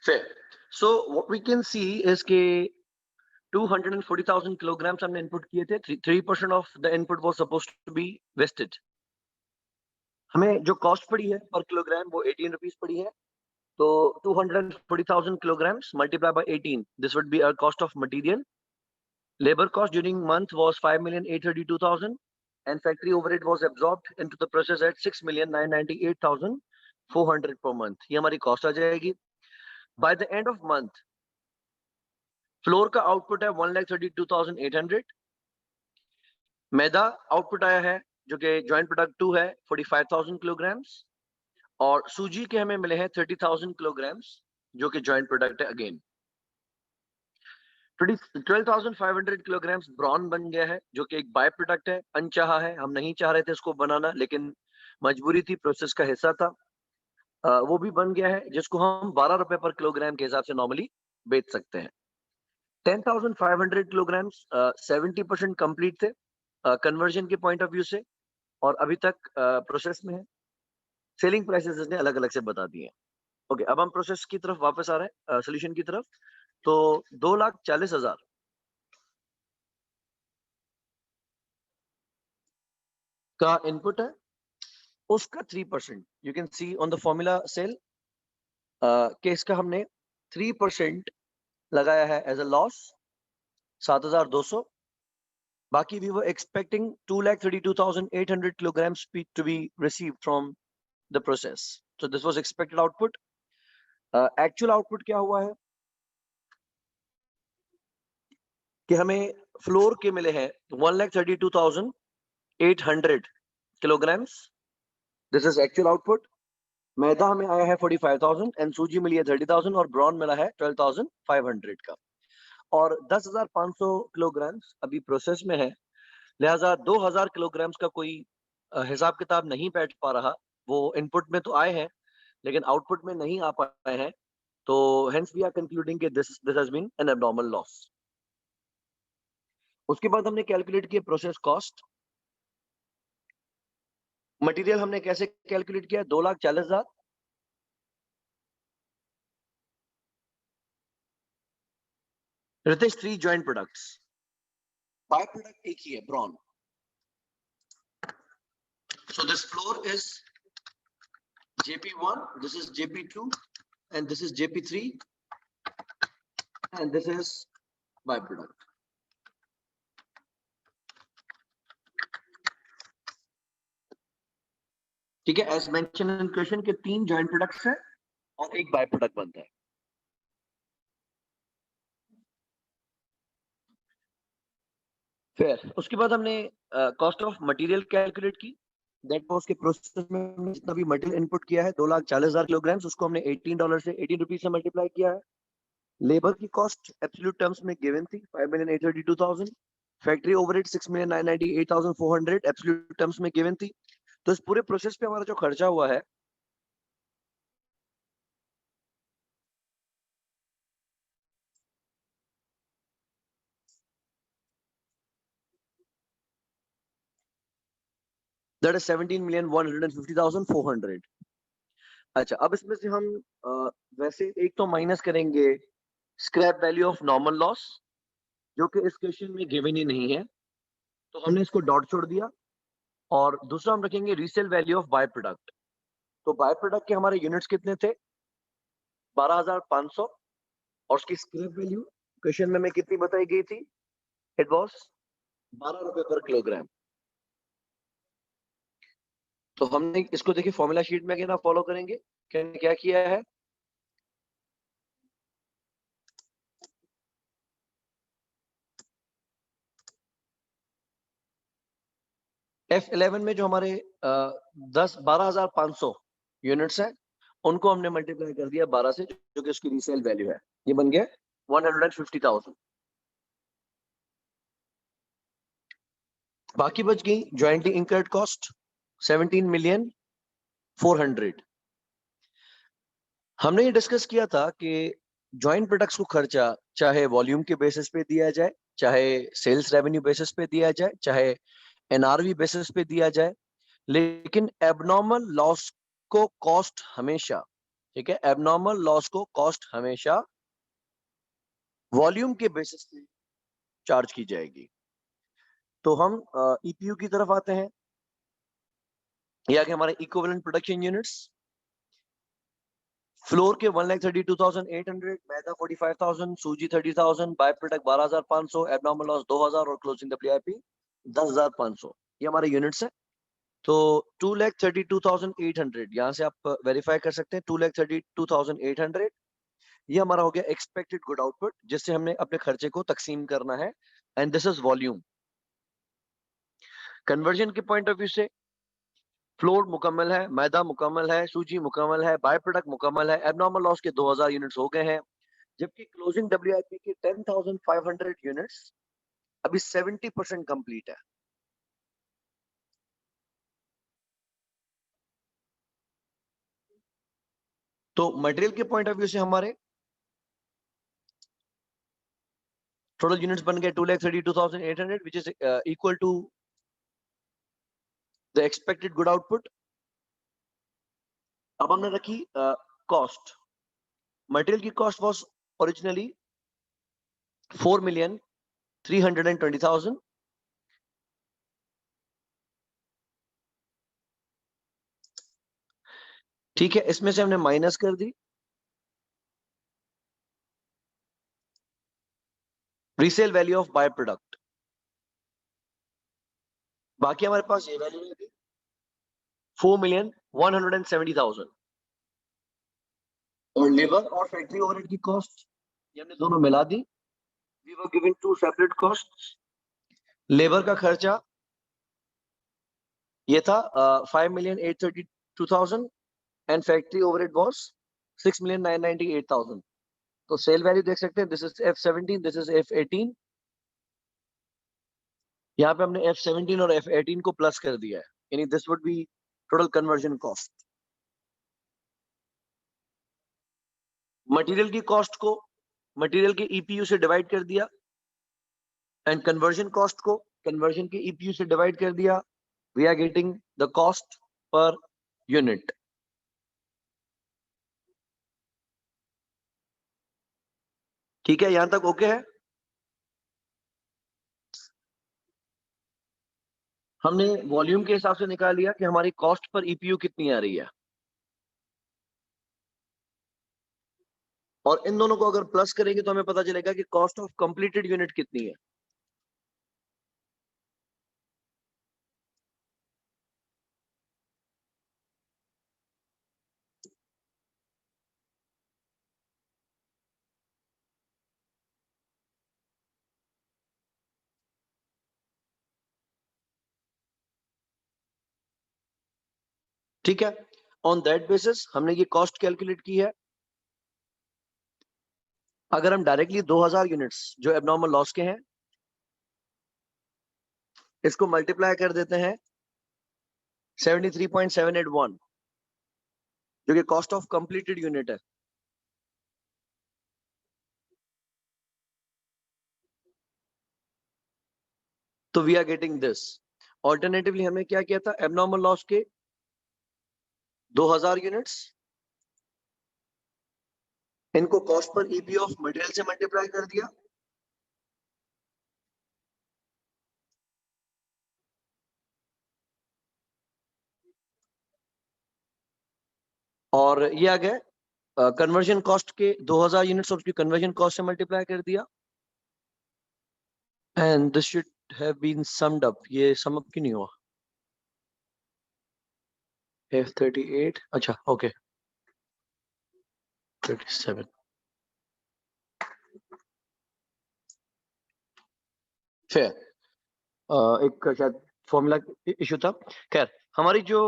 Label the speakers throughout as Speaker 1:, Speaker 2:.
Speaker 1: Fair. So what we can see is कि 240,000 kilograms हमने input किए थे. 3% of the input was supposed to be wasted. हमें जो cost पड़ी है per kilogram वो 18 rupees पड़ी है. तो 240,000 kilograms multiplied by 18. This would be our cost of material. Labor cost during month was 5,832,000 and factory overhead was absorbed into the process at 6,998,400 per month. ये हमारी cost आ जाएगी. By the end of month, floor का output है 1,32,800. मैदा output आया है जो कि joint product 2 है 45,000 किलोग्राम्स और सूजी के हमें मिले हैं 30,000 किलोग्राम्स जो कि जॉइंट प्रोडक्ट है अगेन. 12,500 किलोग्राम्स ब्रॉन बन गया है जो कि एक बाय प्रोडक्ट है. अनचाहा है, हम नहीं चाह रहे थे इसको बनाना लेकिन मजबूरी थी, प्रोसेस का हिस्सा था. वो भी बन गया है जिसको हम 12 रुपए पर किलोग्राम के हिसाब से नॉर्मली बेच सकते हैं. 10,500 किलोग्राम्स 70% कंप्लीट थे कन्वर्जन के पॉइंट ऑफ व्यू से और अभी तक प्रोसेस में है. सेलिंग प्राइसेस इसने अलग अलग से बता दिए. ओके, अब हम प्रोसेस की तरफ वापस आ रहे हैं, सोल्यूशन की तरफ. तो 2,40,000 का इनपुट है, उसका 3% you can see on the formula cell के इसका हमने 3% लगाया है एज अ लॉस 7,200. बाकी we were expecting 2,32,800 kilograms to be received from the process. So this was expected output. Actual output क्या हुआ है कि हमें फ्लोर के मिले हैं 1,32,800 kilograms. This is actual output. मैदा हमें आया है 45,000 एंड सूजी मिली है 30,000 और ब्रॉन मिला है 12,500 का और 10,500 किलोग्राम्स अभी प्रोसेस में है. लिहाजा 2,000 किलोग्राम्स का कोई हिसाब किताब नहीं बैठ पा रहा. वो इनपुट में तो आए हैं लेकिन आउटपुट में नहीं आ पाए हैं. तो हेंस वी आर कंक्लूडिंग कि this has been an abnormal loss. उसके बाद हमने कैलकुलेट किया प्रोसेस कॉस्ट. मटेरियल हमने कैसे कैलकुलेट किया? 2,40,000. Ritesh 3 joint products, by product एक ही है bran. So this floor is JP1, this is JP2 and this is JP3 and this is byproduct. ठीक है, as mentioned in question के 3 joint products है और एक byproduct बनता है. फिर उसके बाद हमने कॉस्ट ऑफ मटेरियल कैलकुलेट की. दैट वाज के प्रोसेस में हमने जितना भी मटेरियल इनपुट किया है 2,40,000 किलोग्राम्स, उसको हमने $18 से 18 रुपीस से मल्टीप्लाई किया है. लेबर की कॉस्ट एब्सोल्यूट टर्म्स में गिवन थी 5,832,000. फैक्ट्री ओवरहेड 6,998,400 एब्सोल्यूट टर्म्स में गिवन थी. तो इस पूरे प्रोसेस पे हमारा जो खर्चा हुआ है दैट इज 17,150,400. अच्छा, अब इसमें से हम वैसे एक तो माइनस करेंगे scrap value of normal loss जो कि इस क्वेश्चन में गिवन ही नहीं है, तो हमने इसको डॉट छोड़ दिया. और दूसरा हम रखेंगे resale value of by product. तो बाय प्रोडक्ट के हमारे यूनिट्स कितने थे? 12,500 और उसकी स्क्रैप वैल्यू क्वेश्चन में कितनी बताई गई थी? इट वाज 12 रुपए पर किलोग्राम. तो हमने इसको देखिए फॉर्मूला शीट में ना फॉलो करेंगे. क्या किया है? F11 में जो हमारे 12,500 यूनिट्स हैं उनको हमने मल्टीप्लाई कर दिया 12 से जो कि उसकी रीसेल वैल्यू है. ये बन गया 150,000. बाकी बच गई जॉइंटली इंकर्ड कॉस्ट 17,400,000. हमने ये डिस्कस किया था कि जॉइंट प्रोडक्ट्स को खर्चा चाहे वॉल्यूम के बेसिस पे दिया जाए, चाहे सेल्स रेवेन्यू बेसिस पे दिया जाए, चाहे एनआरवी बेसिस पे दिया जाए, लेकिन एबनॉर्मल लॉस को कॉस्ट हमेशा ठीक है, एबनॉर्मल लॉस को कॉस्ट हमेशा वॉल्यूम के बेसिस पे चार्ज की जाएगी। तो हम ईपीयू की तरफ आते हैं। ये आगे हमारे इक्विवेलेंट प्रोडक्शन यूनिट्स। फ्लोर के 1,32,800, मैदा 45,000, सूजी 30,000, बाय प्रोडक्ट 12,500, एबनॉर्मल लॉस 2,000 और क्लोजिंग डब्ल्यूआईपी 10,500। ये हमारे यूनिट्स है। तो 2,32,800 यहाँ से आप वेरीफाई कर सकते हैं। 2,32,800 ये हमारा हो गया एक्सपेक्टेड गुड आउटपुट, जिससे हमने अपने खर्चे को तकसीम करना है। And this is volume. Conversion के पॉइंट ऑफ व्यू से फ्लोर मुकम्मल है, मैदा मुकम्मल है, सूजी मुकम्मल है, बाय प्रोडक्ट मुकम्मल है, एबनॉर्मल लॉस के 2,000 यूनिट्स हो गए हैं, जबकि क्लोजिंग डब्ल्यूआईपी के 10,500 यूनिट्स अभी 70% कंप्लीट है। तो मटेरियल के पॉइंट ऑफ व्यू से हमारे टोटल यूनिट्स बन गए 2,32,800, which is equal to the expected good output। अब हमने रखी कॉस्ट। मटेरियल की कॉस्ट वाज ओरिजिनली 4,320,000। ठीक है, इसमें से हमने माइनस कर दी resale value of by product. बाकी हमारे पास ये वैल्यू है 4,170,000। और लेबर और फैक्ट्री ओवरहेड की कॉस्ट ये हमने दोनों मिला दी। We were given two separate cost. Labour का खर्चा ये था 5,832,000 एंड फैक्ट्री ओवरहेड वाज 6,998,000। तो सेल वैल्यू देख सकते हैं, this is F17, this is F18। यहाँ पे हमने F17 और F18 को प्लस कर दिया है, यानी this would be total conversion cost. Material की कॉस्ट को मटेरियल के ईपीयू से डिवाइड कर दिया एंड कन्वर्जन कॉस्ट को कन्वर्जन के ईपीयू से डिवाइड कर दिया। We are getting the cost per unit. ठीक है, यहां तक ओके है। हमने वॉल्यूम के हिसाब से निकाल लिया कि हमारी कॉस्ट पर ईपीयू कितनी आ रही है, और इन दोनों को अगर प्लस करेंगे तो हमें पता चलेगा कि कॉस्ट ऑफ कंप्लीटेड यूनिट कितनी है। ठीक है, ऑन दैट बेसिस हमने ये कॉस्ट कैलकुलेट की है। अगर हम डायरेक्टली 2,000 यूनिट्स जो एबनॉर्मल लॉस के हैं इसको मल्टीप्लाई कर देते हैं 73.781, जो कि कॉस्ट ऑफ कंप्लीटेड यूनिट है। तो we are getting this. Alternatively हमने क्या किया था, एबनॉर्मल लॉस के 2,000 यूनिट्स, इनको cost per EP of material से मल्टीप्लाई कर दिया, और ये आ गया कन्वर्जन कॉस्ट के 2,000 यूनिट्स उसकी कन्वर्जन कॉस्ट से मल्टीप्लाई कर दिया। And this should have been summed up. ये सम अप क्यों नहीं हुआ? F38, अच्छा ओके 37। फेयर, एक शायद फॉर्मूला इशू था। खैर, हमारी जो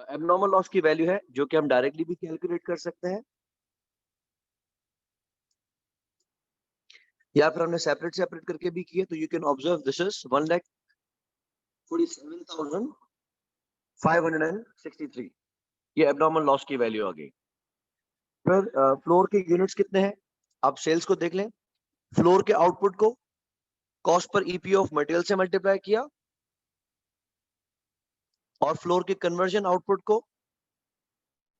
Speaker 1: एबनॉर्मल लॉस की वैल्यू है, जो कि हम डायरेक्टली भी कैलकुलेट कर सकते हैं या फिर हमने सेपरेट करके भी किए, तो you can observe this is 1,47,563। ये एबनॉर्मल लॉस की वैल्यू आ गई। फिर फ्लोर के यूनिट्स कितने हैं, आप सेल्स को देख लें। फ्लोर के आउटपुट को cost per EP of material से मल्टीप्लाई किया, और फ्लोर के कन्वर्जन आउटपुट को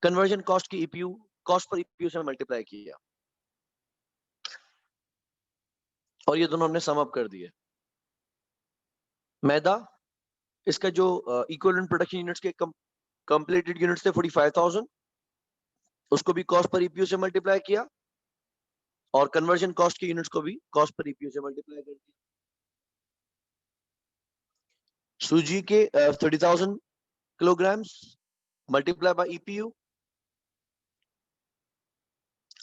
Speaker 1: कन्वर्जन कॉस्ट की ईपीयू कॉस्ट पर ईपीयू से मल्टीप्लाई किया और ये दोनों हमने सम अप कर दिए। मैदा, इसका जो इक्विवेलेंट प्रोडक्शन यूनिट्स के कंप्लीटेड यूनिट्स थे 45,000, उसको भी कॉस्ट पर ईपीयू से मल्टीप्लाई किया और कन्वर्जन कॉस्ट के यूनिट्स को भी कॉस्ट पर ईपीयू से मल्टीप्लाई कर दिया। सूजी के 30,000 kilograms multiplied by EPU.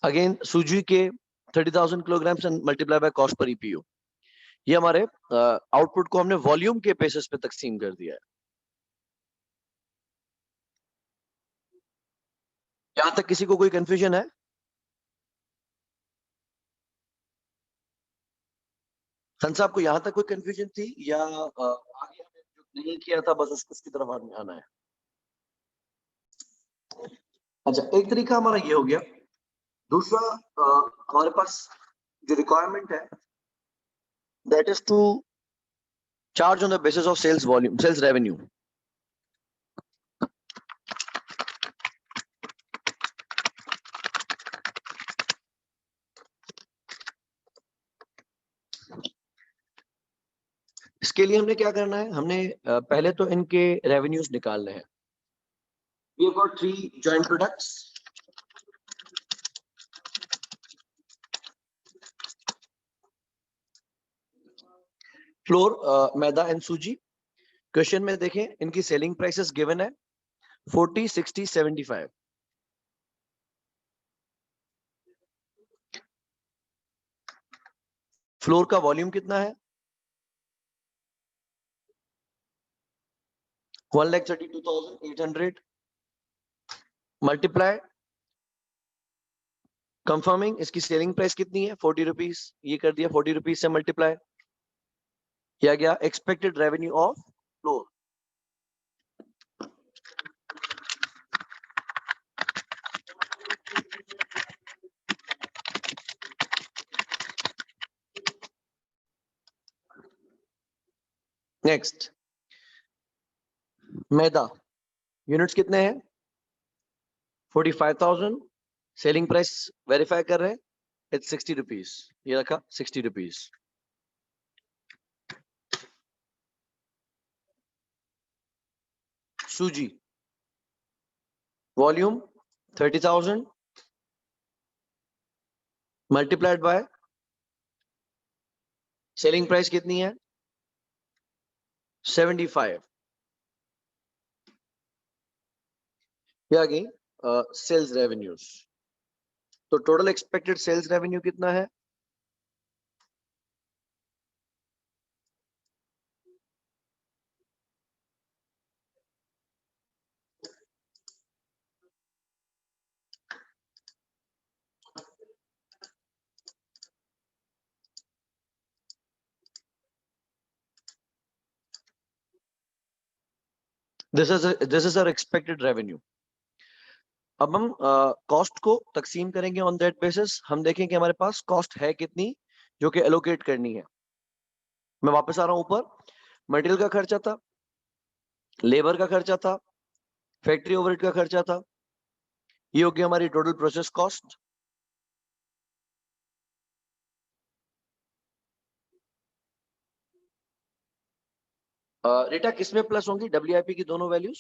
Speaker 1: Again, सूजी के 30,000 kilograms and multiplied by cost per EPU. ये हमारे आउटपुट को हमने वॉल्यूम के बेसिस पे तकसीम कर दिया है। यहां तक किसी को कोई कंफ्यूजन है? सन साहब को यहां तक कोई कंफ्यूजन थी या आगे हमने जो नहीं किया था बस उसकी तरफ आना है? अच्छा, एक तरीका हमारा ये हो गया। दूसरा हमारे पास जो रिक्वायरमेंट है that is to charge on the basis of sales volume, sales revenue. इसके लिए हमने क्या करना है? हमने पहले तो इनके रेवेन्यूज निकालने हैं। We have got 3 joint products. Floor, maida and सूजी। क्वेश्चन में देखें, इनकी सेलिंग प्राइसेस गिवन है 40, 60, 75। फ्लोर का वॉल्यूम कितना है? 1,32,800 मल्टीप्लाई, कंफर्मिंग इसकी सेलिंग प्राइस कितनी है 40 रुपीज, ये कर दिया 40 रुपीज से मल्टीप्लाई किया गया expected revenue of floor. Next, maida units कितने हैं? 45,000। सेलिंग प्राइस वेरीफाई कर रहे हैं, इट्स 60 रुपीज, ये रखा 60 rupees. Sooji volume 30,000 multiplied by selling price कितनी है 75। ये आ गई सेल्स रेवेन्यूज। तो टोटल एक्सपेक्टेड सेल्स रेवेन्यू कितना है? This is our expected revenue. अब हम कॉस्ट को तकसीम करेंगे ऑन दैट बेसिस। हम देखेंगे हमारे पास कॉस्ट है कितनी जो कि एलोकेट करनी है। मैं वापस आ रहा हूं ऊपर। मटेरियल का खर्चा था, लेबर का खर्चा था, फैक्ट्री ओवरहेड का खर्चा था, ये हो गया हमारी टोटल प्रोसेस कॉस्ट। डेटा किसमें प्लस होंगी? डब्ल्यूआईपी की दोनों वैल्यूज।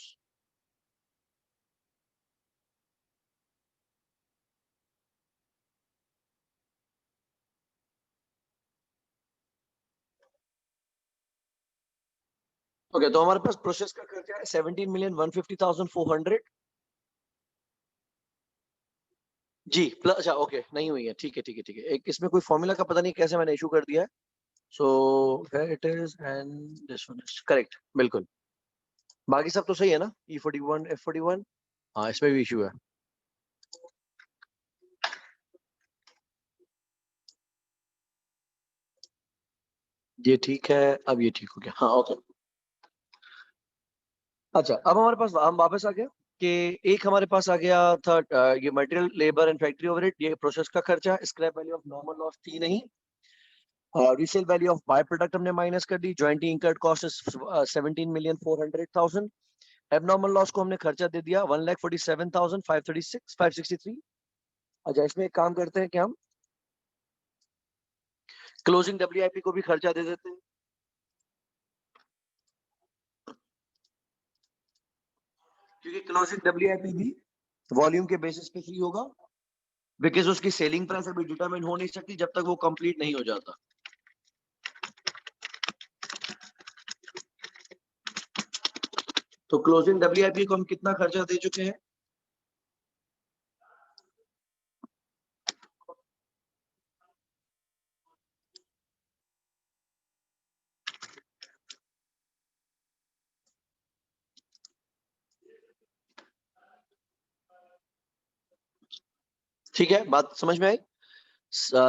Speaker 1: ओके, तो हमारे पास प्रोसेस का खर्चा है 17,150,400 जी प्लस। अच्छा ओके, नहीं हुई है, ठीक है ठीक है ठीक है। एक इसमें कोई फॉर्मूला का पता नहीं कैसे मैंने इशू कर दिया है। So where it is and this one is correct, बिल्कुल। बाकी सब तो सही है ना? E41 F41, हाँ इसमें भी इशू है। ये ठीक है, अब ये ठीक हो गया, हाँ ओके। अच्छा, अब हमारे पास हम वापस आ गए कि एक हमारे पास आ गया था ये material, labour and factory overhead, ये प्रोसेस का खर्चा। Scrap value of normal loss थी नहीं। Resale value of by product हमने माइनस कर दी। Jointly incurred cost is 17,400,000। Abnormal loss को हमने खर्चा दे दिया 1,47,563। अच्छा, इसमें एक काम करते हैं कि हम क्लोजिंग WIP को भी खर्चा दे देते हैं। क्योंकि क्लोजिंग WIP भी वॉल्यूम के बेसिस पे फ्री होगा, बिकॉज उसकी सेलिंग प्राइस अभी डिटरमाइन हो नहीं सकती जब तक वो कंप्लीट नहीं हो जाता। तो क्लोजिंग WIP को हम कितना खर्चा दे चुके हैं? ठीक है, बात समझ में आई।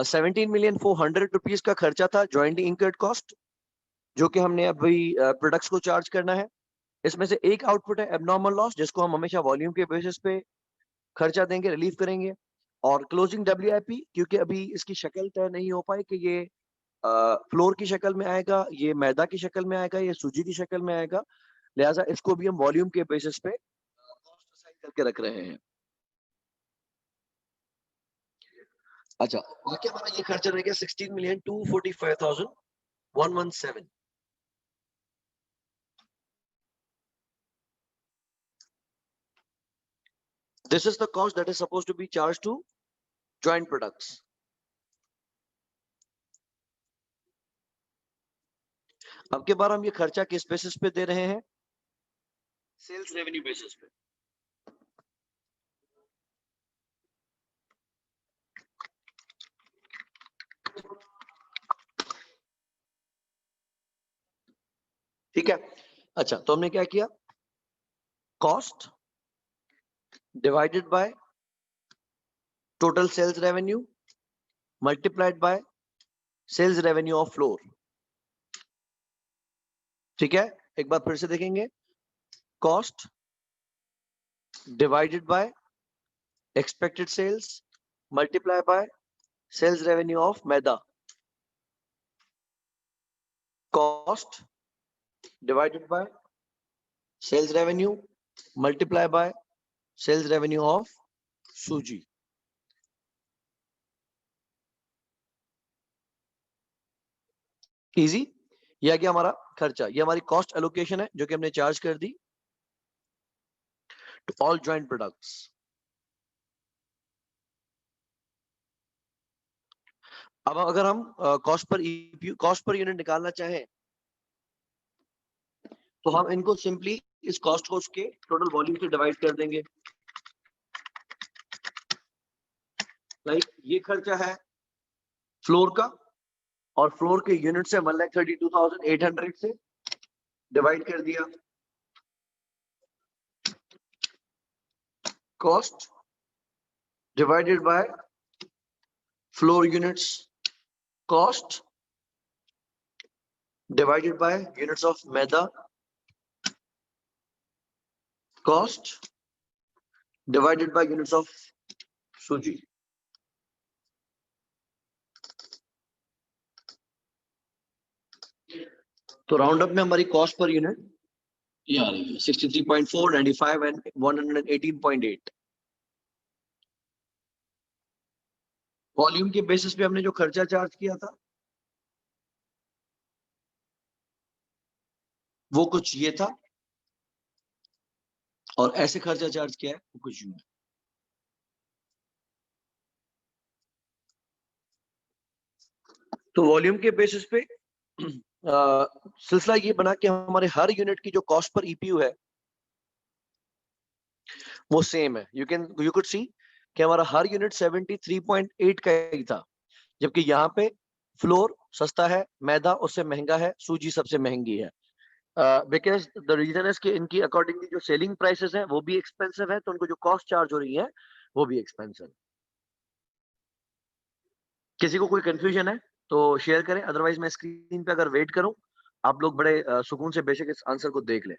Speaker 1: 17,400,000 रुपीज का खर्चा था ज्वाइंट इंकर्ड कॉस्ट, जो कि हमने अभी प्रोडक्ट्स को चार्ज करना है। इसमें से एक आउटपुट है एबनॉर्मल लॉस, जिसको हम हमेशा वॉल्यूम के बेसिस पे खर्चा देंगे, रिलीव करेंगे। और क्लोजिंग WIP, क्योंकि अभी इसकी शक्ल तय नहीं हो पाई कि ये फ्लोर की शक्ल में आएगा, ये मैदा की शक्ल में आएगा, ये सूजी की शक्ल में आएगा, लिहाजा इसको भी हम वॉल्यूम के बेसिस पे कॉस्ट असाइन करके रख रहे हैं। अच्छा, बाकी हमारा ये खर्चा रह गया 16,245,117। This is the cost that is supposed to be charged to joint products. अब के बार हम ये खर्चा किस बेसिस पे दे रहे हैं? सेल्स रेवेन्यू बेसिस पे। ठीक है, अच्छा तो हमने क्या किया? Cost divided by total sales revenue multiplied by sales revenue of flour. ठीक है, एक बार फिर से देखेंगे। Cost divided by expected sales multiply by sales revenue of maida. Cost divided by sales revenue multiply by sales revenue of sooji. Easy. यह आ गया हमारा खर्चा, ये हमारी कॉस्ट एलोकेशन है जो कि हमने चार्ज कर दी टू ऑल जॉइंट प्रोडक्ट्स। अब अगर हम कॉस्ट पर यूनिट निकालना चाहें तो हम इनको सिंपली इस कॉस्ट को उसके टोटल वॉल्यूम से डिवाइड कर देंगे। लाइक ये खर्चा है फ्लोर का, और फ्लोर के यूनिट से 1,32,800 से डिवाइड कर दिया। Cost divided by floor units, cost divided by units of maida, cost divided by units of सूजी। तो राउंड अप में हमारी कॉस्ट पर यूनिट ये आ रही है 63.4, 95 एंड 118.8। वॉल्यूम के बेसिस पे हमने जो खर्चा चार्ज किया था वो कुछ ये था, और ऐसे खर्चा चार्ज किया है वो कुछ यूं है। तो वॉल्यूम के बेसिस पे सिलसिला ये बना कि हमारे हर यूनिट की जो कॉस्ट पर ईपीयू है वो सेम है। यू कुड सी कि हमारा हर यूनिट 73.8 का ही था, जबकि यहाँ पे फ्लोर सस्ता है, मैदा उससे महंगा है, सूजी सबसे महंगी है। बिकॉज द रीजन इज कि इनकी अकॉर्डिंगली जो सेलिंग प्राइसेस हैं वो भी एक्सपेंसिव है, तो उनको जो कॉस्ट चार्ज हो रही है वो भी एक्सपेंसिव। किसी को कोई कंफ्यूजन है तो शेयर करें, अदरवाइज मैं स्क्रीन पे अगर वेट करूं आप लोग बड़े सुकून से बेशक इस आंसर को देख लें।